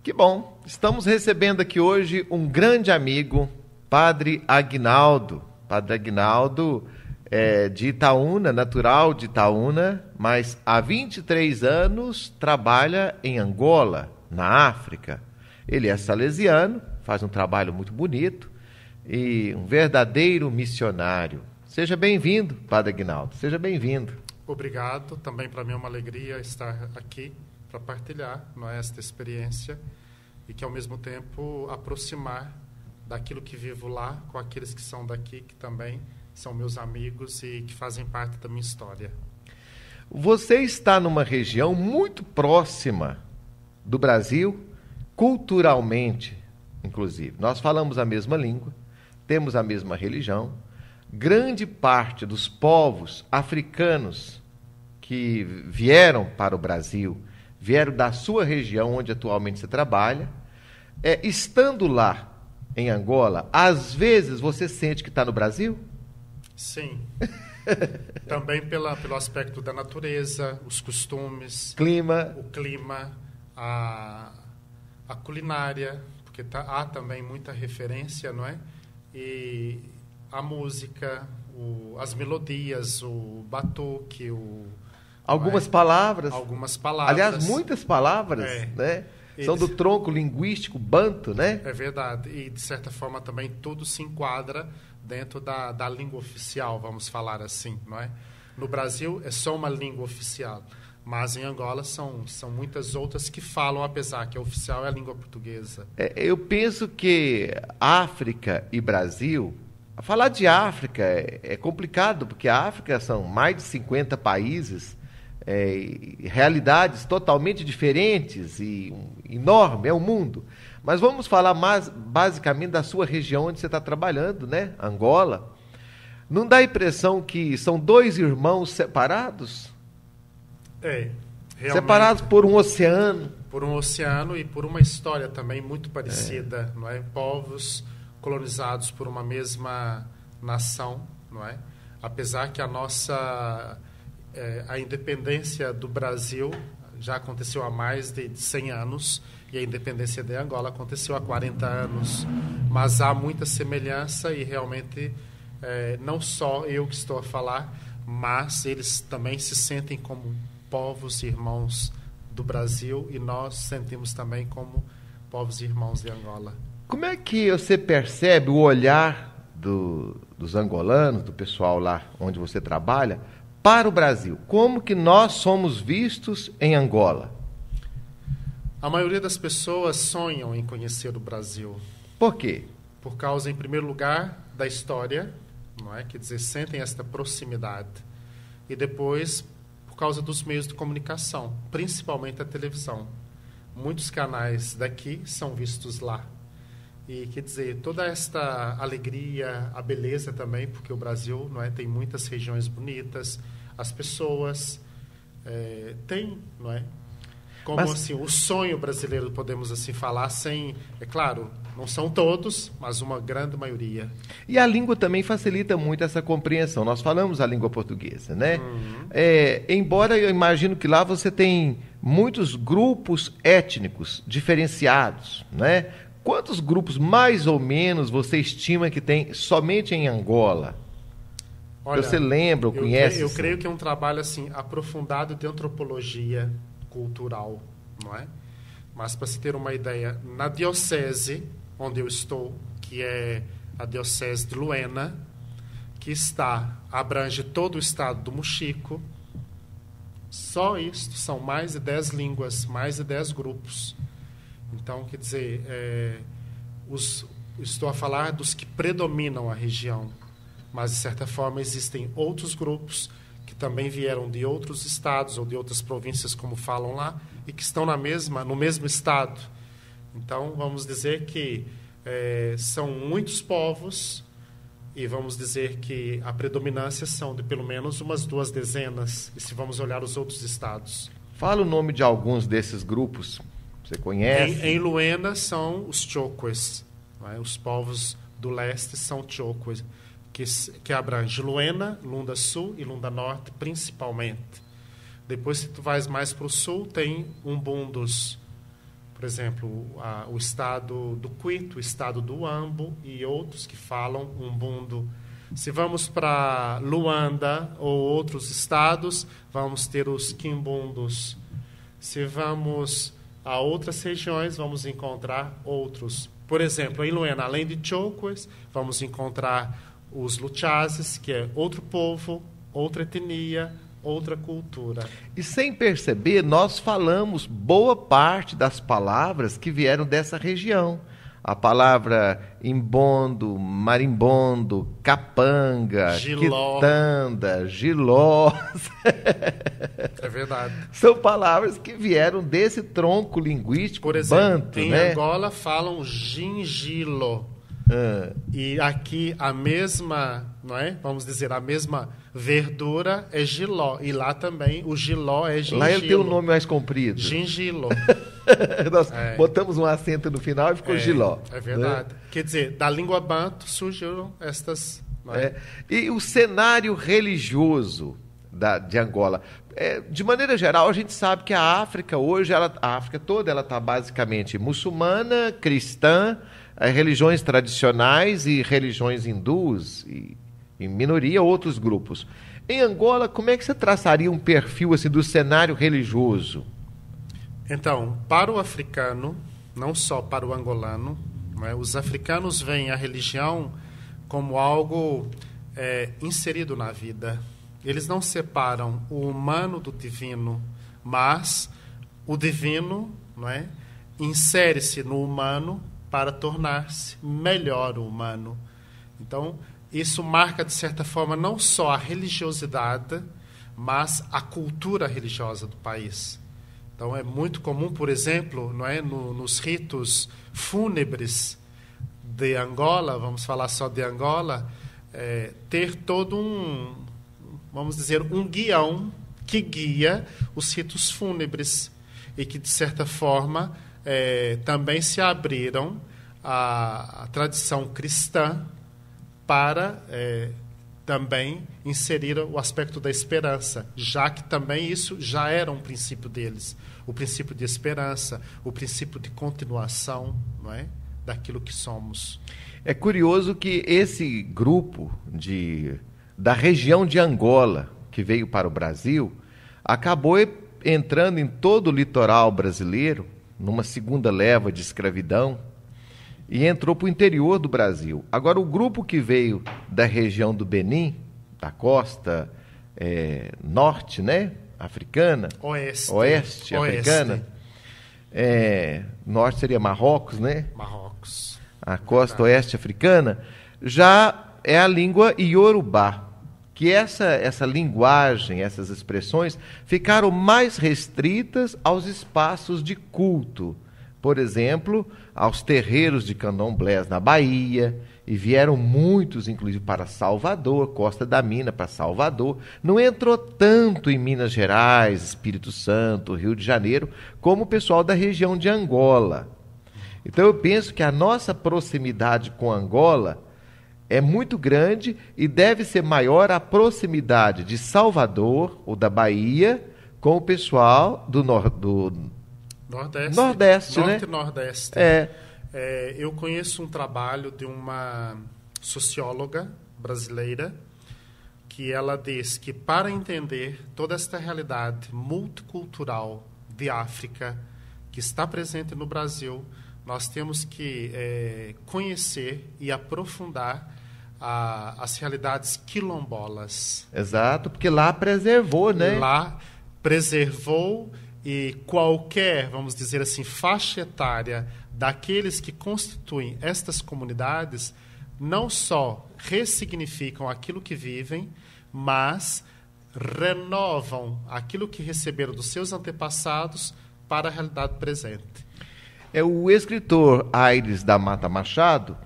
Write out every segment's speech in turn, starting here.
Que bom. Estamos recebendo aqui hoje um grande amigo, Padre Aguinaldo. Padre Aguinaldo é de Itaúna, natural de Itaúna, mas há 23 anos trabalha em Angola, na África. Ele é salesiano, faz um trabalho muito bonito e um verdadeiro missionário. Seja bem-vindo, Padre Aguinaldo. Seja bem-vindo. Obrigado. Também para mim é uma alegria estar aqui para partilhar, não é, esta experiência e que, ao mesmo tempo, aproximar daquilo que vivo lá com aqueles que são daqui, que também são meus amigos e que fazem parte da minha história. Você está numa região muito próxima do Brasil, culturalmente, inclusive. Nós falamos a mesma língua, temos a mesma religião. Grande parte dos povos africanos que vieram para o Brasil, vieram da sua região onde atualmente você trabalha, estando lá em Angola, às vezes você sente que está no Brasil? Sim. Também pelo aspecto da natureza, os costumes, clima, o clima, a culinária, porque há também muita referência, não é? E a música, as melodias, o batuque, algumas palavras. Algumas palavras. Aliás, muitas palavras, né? São do tronco linguístico banto, né? É verdade. E, de certa forma, também tudo se enquadra dentro da língua oficial, vamos falar assim, não é? No Brasil é só uma língua oficial, mas em Angola são muitas outras que falam, apesar que a oficial é a língua portuguesa. Eu penso que África e Brasil... Falar de África é complicado, porque a África são mais de 50 países, realidades totalmente diferentes e enorme, é um mundo. Mas vamos falar mais basicamente da sua região onde você está trabalhando, né? Angola. Não dá a impressão que são dois irmãos separados? Realmente. Separados por um oceano. Por um oceano e por uma história também muito parecida, não é? Povos colonizados por uma mesma nação, não é? Apesar que a independência do Brasil já aconteceu há mais de 100 anos e a independência de Angola aconteceu há 40 anos, mas há muita semelhança e realmente não só eu que estou a falar, mas eles também se sentem como povos irmãos do Brasil e nós sentimos também como povos irmãos de Angola. Como é que você percebe o olhar dos angolanos, do pessoal lá onde você trabalha, para o Brasil? Como que nós somos vistos em Angola? A maioria das pessoas sonham em conhecer o Brasil. Por quê? Por causa, em primeiro lugar, da história, não é? Quer dizer, sentem esta proximidade. E depois, por causa dos meios de comunicação, principalmente a televisão. Muitos canais daqui são vistos lá. E, quer dizer, toda esta alegria, a beleza também, porque o Brasil, não é, tem muitas regiões bonitas, as pessoas têm, não é? Como assim, o sonho brasileiro, podemos assim falar, sem, é claro, não são todos, mas uma grande maioria. E a língua também facilita muito essa compreensão. Nós falamos a língua portuguesa, né? Embora eu imagino que lá você tem muitos grupos étnicos diferenciados, né? Quantos grupos, mais ou menos, você estima que tem somente em Angola? Olha, você lembra ou conhece? Eu creio que é um trabalho assim, aprofundado de antropologia cultural, não é? Mas, para se ter uma ideia, na diocese onde eu estou, que é a diocese de Luena, que abrange todo o estado do Mochico, só isto são mais de 10 línguas, mais de 10 grupos. Então, quer dizer, estou a falar dos que predominam a região, mas, de certa forma, existem outros grupos que também vieram de outros estados ou de outras províncias, como falam lá, e que estão no mesmo estado. Então, vamos dizer que são muitos povos e vamos dizer que a predominância são de pelo menos umas 2 dezenas, e se vamos olhar os outros estados. Fala o nome de alguns desses grupos. Você conhece? Em Luena são os Tchokwe, não é? Os povos do leste são Tchokwe, que abrange Luena, Lunda Sul e Lunda Norte, principalmente. Depois, se tu vais mais para o sul, tem Umbundos, por exemplo, o estado do Quito, o estado do Ambo e outros que falam Umbundo. Se vamos para Luanda ou outros estados, vamos ter os Quimbundos. Se vamos a outras regiões, vamos encontrar outros. Por exemplo, em Luena, além de Chokwas, vamos encontrar os Luchazes, que é outro povo, outra etnia, outra cultura. E sem perceber, nós falamos boa parte das palavras que vieram dessa região. A palavra imbondo, marimbondo, capanga, Giló. quitanda, giló. É verdade. São palavras que vieram desse tronco linguístico Por exemplo, banto, em né? Angola falam gingilo. E aqui a mesma, não é? Vamos dizer, a mesma verdura é giló. E lá também o giló é gingilo. Lá ele tem um nome mais comprido. Gingilo. Nós botamos um acento no final e ficou giló. É verdade. Né? Quer dizer, da língua banto surgiram estas... Não é? E o cenário religioso de Angola. De maneira geral, a gente sabe que a África hoje, a África toda, ela está basicamente muçulmana, cristã, religiões tradicionais e religiões hindus, e em minoria outros grupos. Em Angola, como é que você traçaria um perfil assim, do cenário religioso? Então, para o africano, não só para o angolano, não é? Os africanos veem a religião como algo inserido na vida. Eles não separam o humano do divino, mas o divino, não é, insere-se no humano para tornar-se melhor o humano. Então, isso marca, de certa forma, não só a religiosidade, mas a cultura religiosa do país. Então, é muito comum, por exemplo, não é, nos ritos fúnebres de Angola, vamos falar só de Angola, ter todo vamos dizer, um guião que guia os ritos fúnebres e que, de certa forma, também se abriram à tradição cristã para também inserir o aspecto da esperança, já que também isso já era um princípio deles, o princípio de esperança, o princípio de continuação, não é, daquilo que somos. É curioso que esse grupo da região de Angola, que veio para o Brasil, acabou entrando em todo o litoral brasileiro, numa segunda leva de escravidão, e entrou para o interior do Brasil. Agora, o grupo que veio da região do Benin, da costa norte, né, africana, oeste africana, norte seria Marrocos, né? Marrocos. A costa oeste africana, já é a língua iorubá, que essa linguagem, essas expressões, ficaram mais restritas aos espaços de culto. Por exemplo, aos terreiros de candomblés na Bahia, e vieram muitos, inclusive, para Salvador, Costa da Mina para Salvador. Não entrou tanto em Minas Gerais, Espírito Santo, Rio de Janeiro, como o pessoal da região de Angola. Então, eu penso que a nossa proximidade com Angola é muito grande e deve ser maior a proximidade de Salvador ou da Bahia com o pessoal do Nordeste, Norte, né? e Nordeste. Eu conheço um trabalho de uma socióloga brasileira que ela diz que para entender toda esta realidade multicultural de África que está presente no Brasil, nós temos que conhecer e aprofundar as realidades quilombolas. Exato, porque lá preservou, né? Lá preservou, e qualquer, vamos dizer assim, faixa etária daqueles que constituem estas comunidades não só ressignificam aquilo que vivem, mas renovam aquilo que receberam dos seus antepassados para a realidade presente. O escritor Aires da Mata Machado,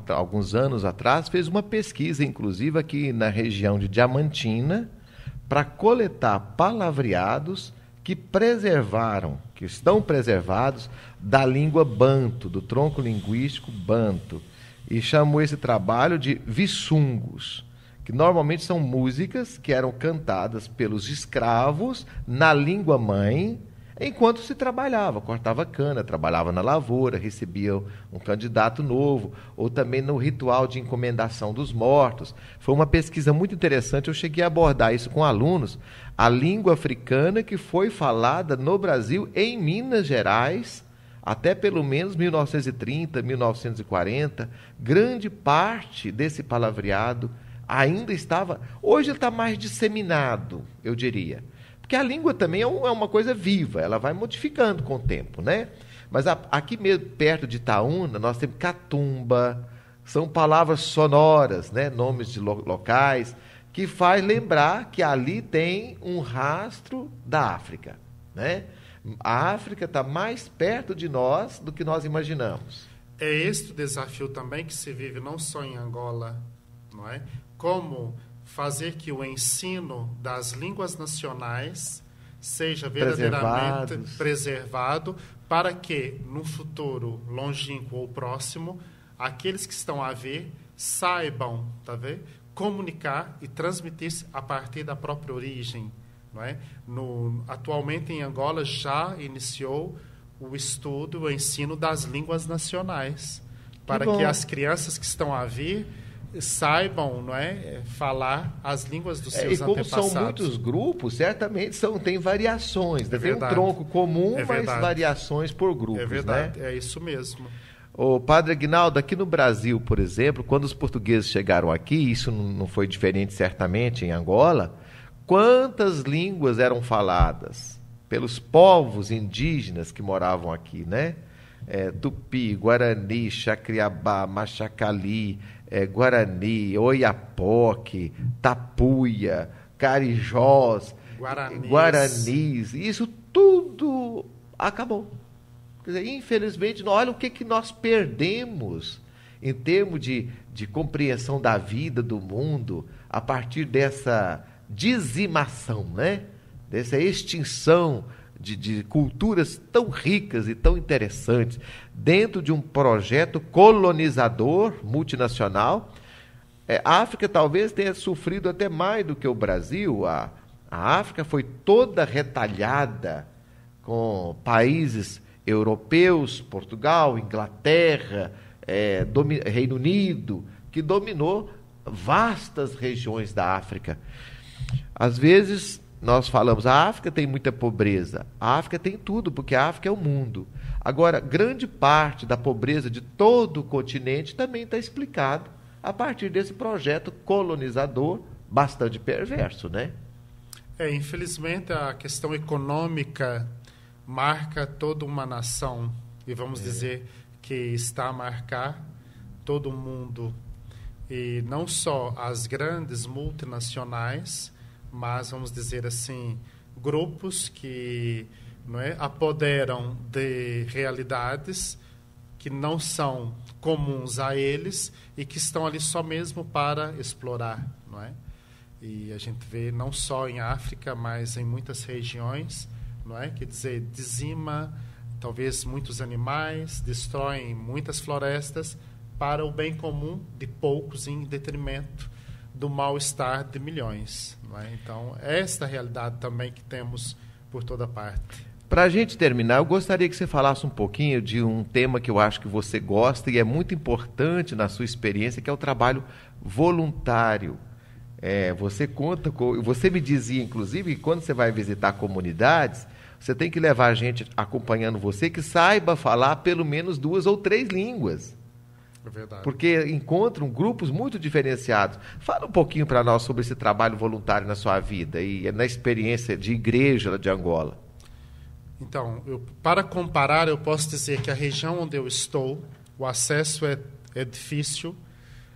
alguns anos atrás, fez uma pesquisa, inclusive aqui na região de Diamantina, para coletar palavreados que estão preservados da língua banto, do tronco linguístico banto, e chamou esse trabalho de Vissungos, que normalmente são músicas que eram cantadas pelos escravos na língua mãe, enquanto se trabalhava, cortava cana, trabalhava na lavoura, recebia um candidato novo, ou também no ritual de encomendação dos mortos. Foi uma pesquisa muito interessante, eu cheguei a abordar isso com alunos, a língua africana que foi falada no Brasil, em Minas Gerais, até pelo menos 1930, 1940, grande parte desse palavreado ainda estava... Hoje ele está mais disseminado, eu diria. Porque a língua também é uma coisa viva, ela vai modificando com o tempo, né? Mas aqui mesmo, perto de Itaúna, nós temos catumba, são palavras sonoras, né? Nomes de locais, que faz lembrar que ali tem um rastro da África, né? A África está mais perto de nós do que nós imaginamos. É este o desafio também que se vive não só em Angola, não é? Como fazer que o ensino das línguas nacionais seja verdadeiramente preservado para que, no futuro longínquo ou próximo, aqueles que estão a ver saibam, tá vendo? Comunicar e transmitir-se a partir da própria origem. Não é? Atualmente, em Angola, já iniciou o estudo, o ensino das línguas nacionais, para que as crianças que estão a vir saibam, não é, falar as línguas dos seus antepassados. E como são muitos grupos, certamente tem variações. Tem um tronco comum, mas variações por grupos. É verdade, né? É isso mesmo. O Padre Aguinaldo, aqui no Brasil, por exemplo, quando os portugueses chegaram aqui, isso não foi diferente certamente em Angola, quantas línguas eram faladas pelos povos indígenas que moravam aqui, né? Tupi, Guarani, Chacriabá, Machacali, Guarani, Oiapoque, Tapuia, Carijós, Guaranis, isso tudo acabou. Quer dizer, infelizmente, olha o que nós perdemos em termos de compreensão da vida, do mundo, a partir dessa dizimação, né? Dessa extinção de culturas tão ricas e tão interessantes, dentro de um projeto colonizador multinacional. A África talvez tenha sofrido até mais do que o Brasil. A África foi toda retalhada com países europeus, Portugal, Inglaterra, Reino Unido, que dominou vastas regiões da África. Às vezes nós falamos, a África tem muita pobreza. A África tem tudo, porque a África é o mundo. Agora, grande parte da pobreza de todo o continente também está explicado a partir desse projeto colonizador bastante perverso, né? Infelizmente, a questão econômica marca toda uma nação, e vamos dizer que está a marcar todo o mundo. E não só as grandes multinacionais, mas, vamos dizer assim, grupos que apoderam de realidades que não são comuns a eles e que estão ali só mesmo para explorar, não é? E a gente vê não só em África, mas em muitas regiões, não é? Quer dizer, dizima talvez muitos animais, destroem muitas florestas para o bem comum de poucos em detrimento do mal-estar de milhões. Não é? Então, esta realidade também que temos por toda parte. Para a gente terminar, eu gostaria que você falasse um pouquinho de um tema que eu acho que você gosta e é muito importante na sua experiência, que é o trabalho voluntário. Você conta com... Você me dizia, inclusive, que quando você vai visitar comunidades, você tem que levar a gente acompanhando você que saiba falar pelo menos 2 ou 3 línguas. É verdade. Porque encontram grupos muito diferenciados. Fala um pouquinho para nós sobre esse trabalho voluntário na sua vida e na experiência de igreja de Angola. Então, para comparar, eu posso dizer que a região onde eu estou, o acesso é difícil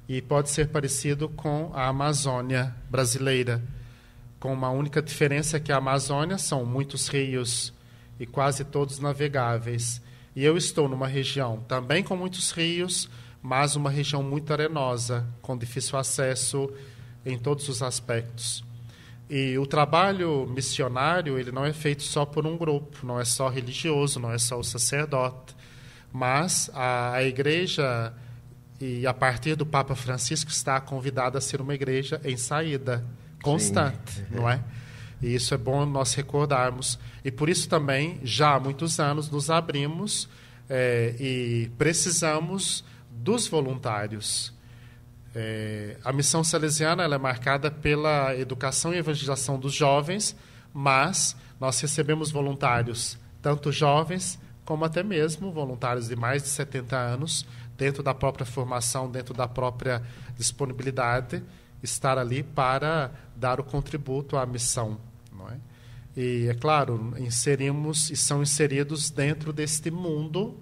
e pode ser parecido com a Amazônia brasileira, com uma única diferença que a Amazônia são muitos rios e quase todos navegáveis. E eu estou numa região também com muitos rios, mas uma região muito arenosa, com difícil acesso em todos os aspectos. E o trabalho missionário, ele não é feito só por um grupo, não é só religioso, não é só o sacerdote, mas a igreja, e a partir do Papa Francisco, está convidada a ser uma igreja em saída constante, não é? E isso é bom nós recordarmos. E por isso também, já há muitos anos, nos abrimos e precisamos dos voluntários. A missão salesiana ela é marcada pela educação e evangelização dos jovens, mas nós recebemos voluntários, tanto jovens como até mesmo voluntários de mais de 70 anos, dentro da própria formação, dentro da própria disponibilidade, estar ali para dar o contributo à missão. Não é? E, é claro, inserimos e são inseridos dentro deste mundo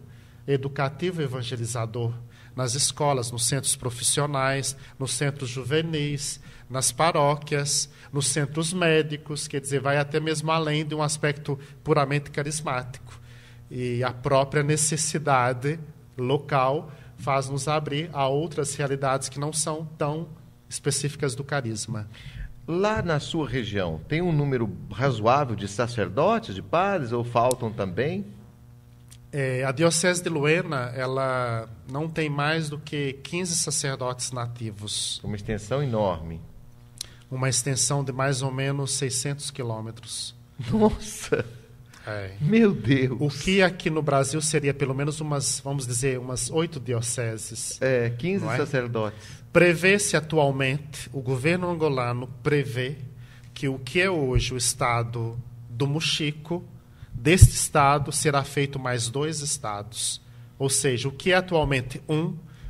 educativo e evangelizador, nas escolas, nos centros profissionais, nos centros juvenis, nas paróquias, nos centros médicos, quer dizer, vai até mesmo além de um aspecto puramente carismático. E a própria necessidade local faz-nos abrir a outras realidades que não são tão específicas do carisma. Lá na sua região, tem um número razoável de sacerdotes, de padres, ou faltam também? A Diocese de Luena, ela não tem mais do que 15 sacerdotes nativos. Uma extensão enorme. Uma extensão de mais ou menos 600 quilômetros. Nossa! Meu Deus! O que aqui no Brasil seria pelo menos vamos dizer, umas 8 dioceses. 15 sacerdotes. Prevê-se atualmente, o governo angolano prevê que o que é hoje o estado do Mochico, deste estado será feito mais 2 estados. Ou seja, o que é atualmente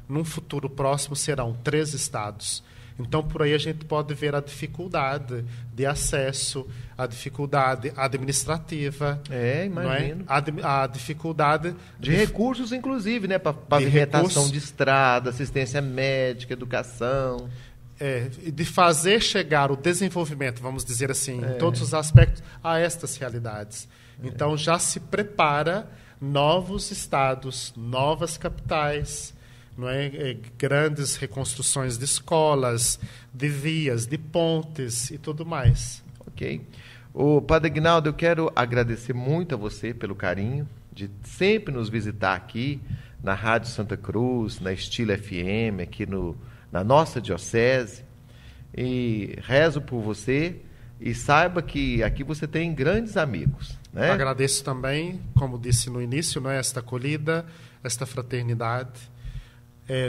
num futuro próximo serão 3 estados. Então, por aí a gente pode ver a dificuldade de acesso, a dificuldade administrativa. Imagino. Não é? A dificuldade... De recursos, inclusive, né? Para pavimentação de estrada, assistência médica, educação. De fazer chegar o desenvolvimento, vamos dizer assim, em todos os aspectos, a estas realidades. Então, já se prepara novos estados, novas capitais, não é? Grandes reconstruções de escolas, de vias, de pontes e tudo mais. Ok. Padre Aguinaldo, eu quero agradecer muito a você pelo carinho de sempre nos visitar aqui na Rádio Santa Cruz, na Estilo FM, aqui na nossa diocese. E rezo por você e saiba que aqui você tem grandes amigos. Né? Agradeço também, como disse no início, não é? Esta acolhida, esta fraternidade.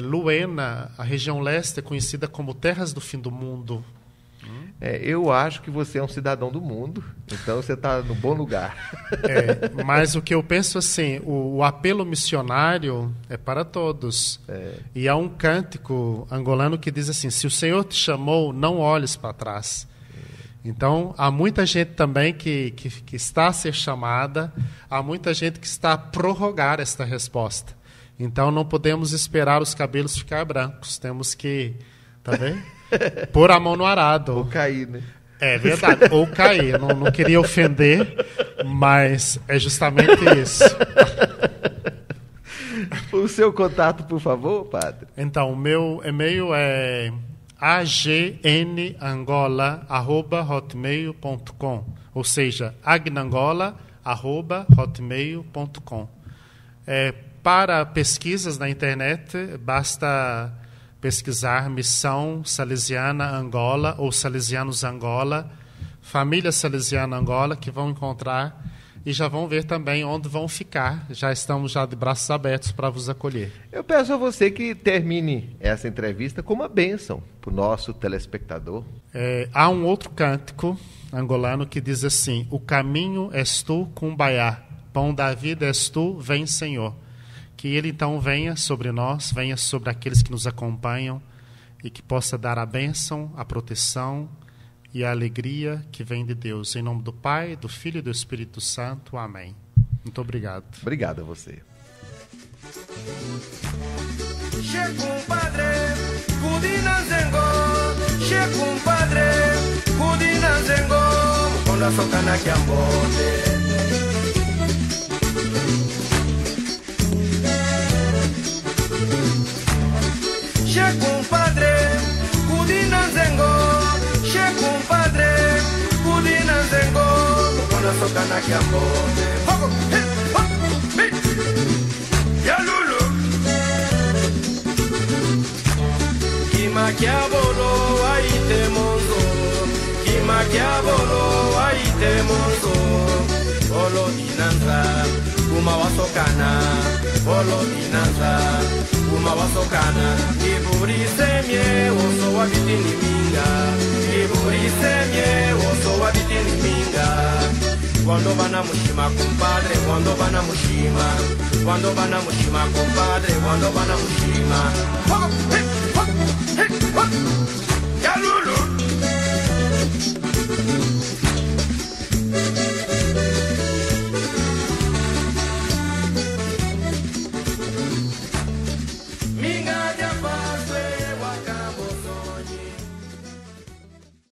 Luena, a região leste, é conhecida como Terras do Fim do Mundo. Eu acho que você é um cidadão do mundo, então você está no bom lugar. Mas o que eu penso assim, o apelo missionário é para todos. E há um cântico angolano que diz assim: se o Senhor te chamou, não olhes para trás. Então, há muita gente também que está a ser chamada, há muita gente que está a prorrogar esta resposta. Então, não podemos esperar os cabelos ficar brancos. Temos que, tá vendo? Pôr a mão no arado. Ou cair, né? É verdade, ou cair. Eu não queria ofender, mas é justamente isso. O seu contato, por favor, padre? Então, o meu e-mail é agnangola@hotmail.com, ou seja, agnangola@hotmail.com. Para pesquisas na internet, basta pesquisar Missão Salesiana Angola ou Salesianos Angola, Família Salesiana Angola, que vão encontrar e já vão ver também onde vão ficar. Já estamos de braços abertos para vos acolher. Eu peço a você que termine essa entrevista com uma bênção para o nosso telespectador. Há um outro cântico angolano que diz assim: o caminho és tu, Cumbaiá, pão da vida és tu, vem Senhor. Que Ele então venha sobre nós, venha sobre aqueles que nos acompanham e que possa dar a bênção, a proteção e a alegria que vem de Deus. Em nome do Pai, do Filho e do Espírito Santo. Amém. Muito obrigado. Obrigado a você. Compadre, Kudina Zengo, che compadre, Kudina Zengo, Kona Sokana Kiambote. Hogo, hip, hop, beat. Ya Lulu. Kima Kiabolo, Aite Monzo, Kima Kiabolo, Aite temoso olo inanza uma wasokana olo inanza uma wasokana iburisemye oso wabitini minga iburisemye oso wabitini minga quando bana mushima compadre quando bana mushima compadre quando bana mushima